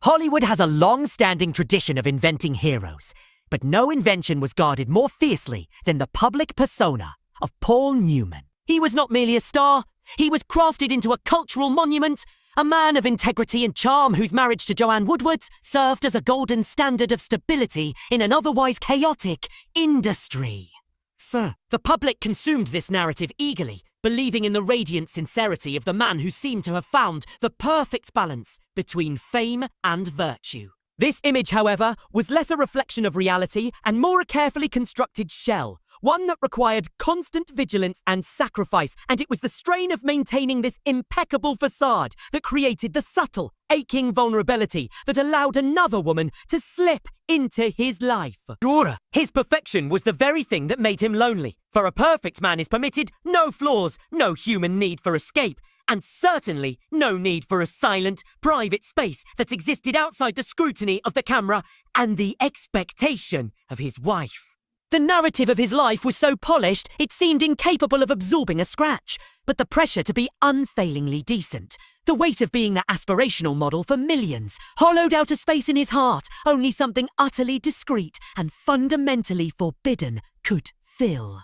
Hollywood has a long-standing tradition of inventing heroes, but no invention was guarded more fiercely than the public persona of Paul Newman. He was not merely a star, he was crafted into a cultural monument, a man of integrity and charm whose marriage to Joanne Woodward served as a golden standard of stability in an otherwise chaotic industry. Sir, the public consumed this narrative eagerly, believing in the radiant sincerity of the man who seemed to have found the perfect balance between fame and virtue. This image, however, was less a reflection of reality and more a carefully constructed shell, one that required constant vigilance and sacrifice, and it was the strain of maintaining this impeccable facade that created the subtle, aching vulnerability that allowed another woman to slip into his life. Dora, his perfection was the very thing that made him lonely. For a perfect man is permitted no flaws, no human need for escape, and certainly no need for a silent, private space that existed outside the scrutiny of the camera and the expectation of his wife. The narrative of his life was so polished, it seemed incapable of absorbing a scratch, but the pressure to be unfailingly decent, the weight of being the aspirational model for millions, hollowed out a space in his heart only something utterly discreet and fundamentally forbidden could fill.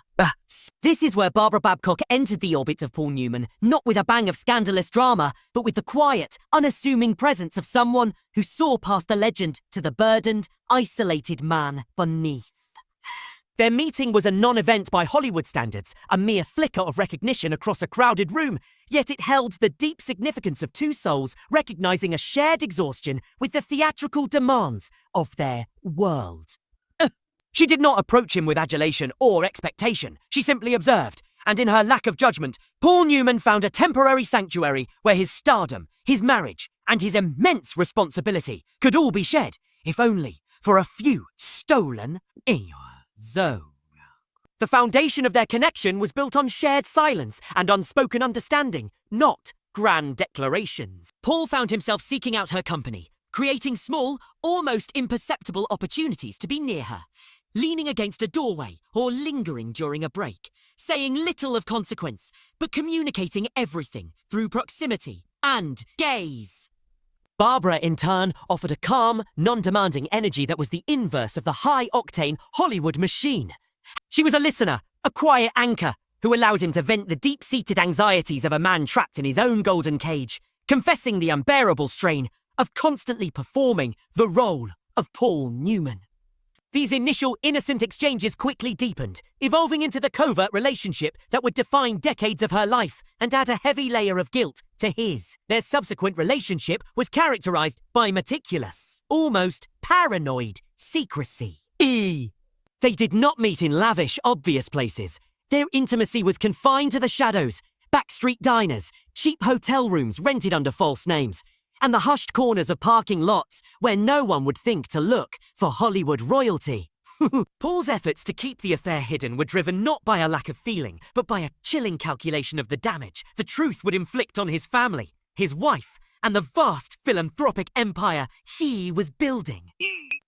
This is where Barbara Babcock entered the orbit of Paul Newman, not with a bang of scandalous drama, but with the quiet, unassuming presence of someone who saw past the legend to the burdened, isolated man beneath. Their meeting was a non-event by Hollywood standards, a mere flicker of recognition across a crowded room, yet it held the deep significance of two souls recognizing a shared exhaustion with the theatrical demands of their world. She did not approach him with adulation or expectation. She simply observed, and in her lack of judgment, Paul Newman found a temporary sanctuary where his stardom, his marriage, and his immense responsibility could all be shed, if only for a few stolen zone. The foundation of their connection was built on shared silence and unspoken understanding, not grand declarations. Paul found himself seeking out her company, creating small, almost imperceptible opportunities to be near her, leaning against a doorway or lingering during a break, saying little of consequence, but communicating everything through proximity and gaze. Barbara, in turn, offered a calm, non-demanding energy that was the inverse of the high-octane Hollywood machine. She was a listener, a quiet anchor, who allowed him to vent the deep-seated anxieties of a man trapped in his own golden cage, confessing the unbearable strain of constantly performing the role of Paul Newman. These initial innocent exchanges quickly deepened, evolving into the covert relationship that would define decades of her life and add a heavy layer of guilt to his. Their subsequent relationship was characterized by meticulous, almost paranoid secrecy. They did not meet in lavish, obvious places. Their intimacy was confined to the shadows, backstreet diners, cheap hotel rooms rented under false names, and the hushed corners of parking lots where no one would think to look for Hollywood royalty. Paul's efforts to keep the affair hidden were driven not by a lack of feeling, but by a chilling calculation of the damage the truth would inflict on his family, his wife, and the vast philanthropic empire he was building.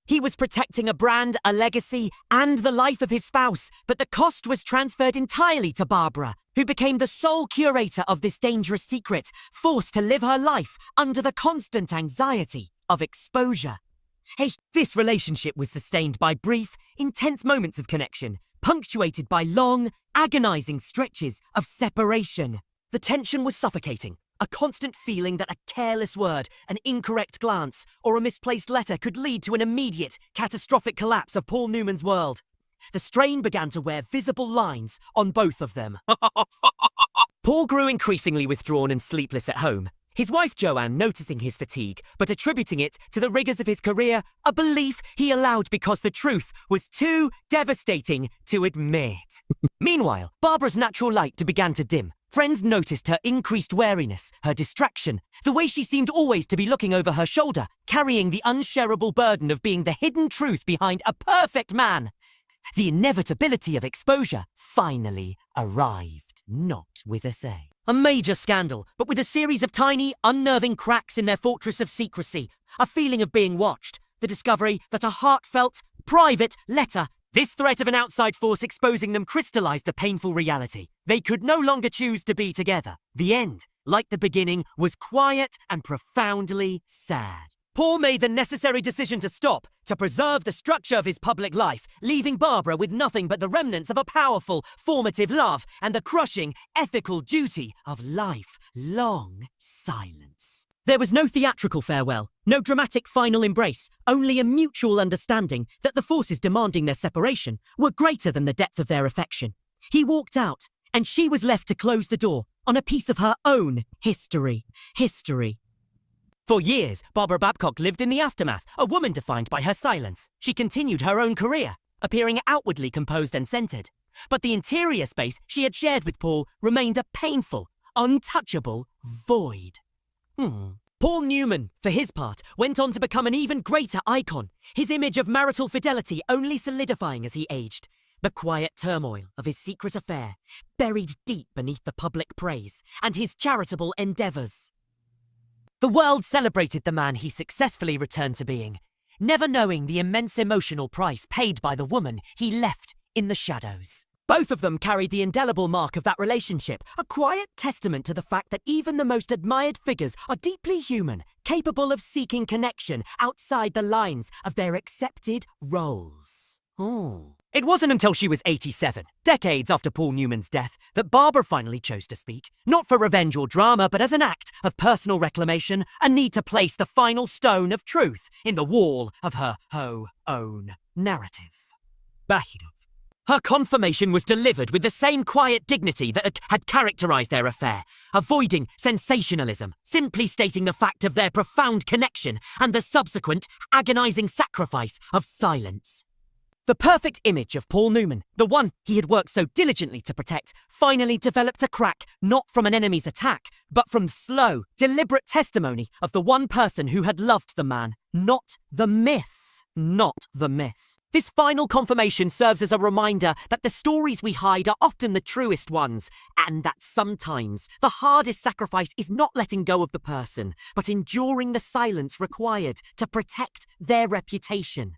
He was protecting a brand, a legacy, and the life of his spouse, but the cost was transferred entirely to Barbara, who became the sole curator of this dangerous secret, forced to live her life under the constant anxiety of exposure. This relationship was sustained by brief, intense moments of connection, punctuated by long, agonizing stretches of separation. The tension was suffocating, a constant feeling that a careless word, an incorrect glance, or a misplaced letter could lead to an immediate, catastrophic collapse of Paul Newman's world. The strain began to wear visible lines on both of them. Paul grew increasingly withdrawn and sleepless at home, his wife Joanne noticing his fatigue, but attributing it to the rigors of his career, a belief he allowed because the truth was too devastating to admit. Meanwhile, Barbara's natural light began to dim. Friends noticed her increased wariness, her distraction, the way she seemed always to be looking over her shoulder, carrying the unshareable burden of being the hidden truth behind a perfect man. The inevitability of exposure finally arrived, not with a major scandal, but with a series of tiny, unnerving cracks in their fortress of secrecy, a feeling of being watched, the discovery that a heartfelt, private letter, this threat of an outside force exposing them crystallized the painful reality. They could no longer choose to be together. The end, like the beginning, was quiet and profoundly sad. Paul made the necessary decision to stop, to preserve the structure of his public life, leaving Barbara with nothing but the remnants of a powerful, formative love and the crushing, ethical duty of lifelong silence. There was no theatrical farewell, no dramatic final embrace, only a mutual understanding that the forces demanding their separation were greater than the depth of their affection. He walked out, and she was left to close the door on a piece of her own history. For years, Barbara Babcock lived in the aftermath, a woman defined by her silence. She continued her own career, appearing outwardly composed and centered. But the interior space she had shared with Paul remained a painful, untouchable void. Paul Newman, for his part, went on to become an even greater icon, his image of marital fidelity only solidifying as he aged. The quiet turmoil of his secret affair, buried deep beneath the public praise, and his charitable endeavours. The world celebrated the man he successfully returned to being, never knowing the immense emotional price paid by the woman he left in the shadows. Both of them carried the indelible mark of that relationship, a quiet testament to the fact that even the most admired figures are deeply human, capable of seeking connection outside the lines of their accepted roles. It wasn't until she was 87, decades after Paul Newman's death, that Barbara finally chose to speak, not for revenge or drama, but as an act of personal reclamation, a need to place the final stone of truth in the wall of her own narrative. Her confirmation was delivered with the same quiet dignity that had characterized their affair, avoiding sensationalism, simply stating the fact of their profound connection and the subsequent agonizing sacrifice of silence. The perfect image of Paul Newman, the one he had worked so diligently to protect, finally developed a crack not from an enemy's attack, but from slow, deliberate testimony of the one person who had loved the man, not the myth. This final confirmation serves as a reminder that the stories we hide are often the truest ones, and that sometimes the hardest sacrifice is not letting go of the person, but enduring the silence required to protect their reputation.